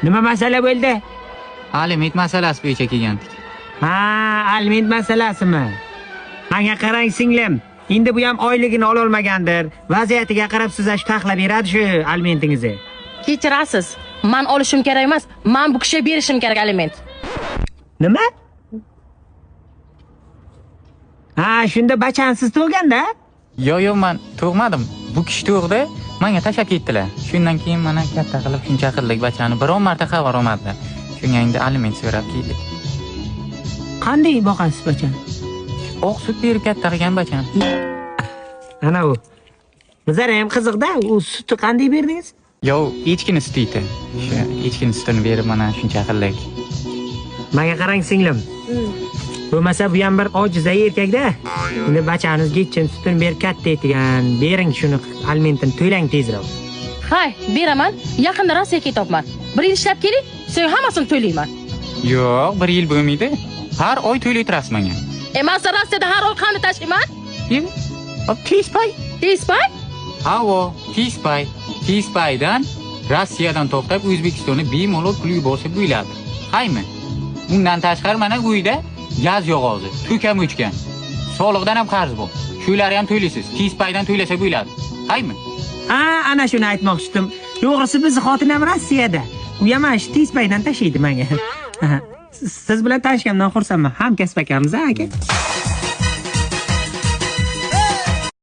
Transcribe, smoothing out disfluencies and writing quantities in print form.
Nima masala bo'ldi? Aliment masalasi bo'yicha kelgandik. Ha, aliment masalasimi? Menga qarang singlim. Endi bu ham oyligini ola olmagandir. Vaziyatiga qarab sizga taxlab beradi shu alimentingizni. Kechirasiz. Men olishim kerak emas. Men bu kishiga berishim kerak aliment. Nima? Ha, shunda bachansiz tug'ganda? Yo'q, men tug'madim. Bu kishi tug'di, menga tashab ketdilar. Shundan keyin mana katta qilib shuncha qildik bachani. Biron marta xabar olmadilar. Shunga endi aliment so'rab keldik. Qanday boqasiz bachani? Oq sut berib katta qilgan bachani. Ana u. Bizlar ham qiziqda, u sutni qanday berdingiz? Yo'q, echkini suti edi. Shu echkini sutini berib mana shuncha qildik. Menga qarang singlim. Bo'lmasa bu ham bir ojiza erkakda. Endi bachangiz gitchin sutini berib katta etgan. Bering shuni alimentini to'lang tezroq. Hay, beraman. Yaqinda Rossiyaga ketibman. Bir yil ishlab keling, so'ng hammasini to'layman. Yo'q, 1 yil bo'lmaydi. Har oy to'lay turasiz menga. Emas, Rossiyada har oy qanday tashlayman? Tez pay. Tez pay? Avo, tez pay. Tez paydan Rossiyadan to'xtab O'zbekistonga bemalol pul yuborsa bo'ladi. Haymi? Undan tashqari mana uyda gaz yog'ozi, to'kam o'chgan. Soliqdan ham qarz bor. Shularni ham to'laysiz. Tez paydan to'lasa bo'ladi. Haymi? Ha, ana shuni aytmoqchi edim. To'g'risi bizning xotin ham Rossiyada. U ham shu tez paydan tashlaydi menga. Siz bilan tanishganimdan xursandman. Hamkasb akamiz, aka.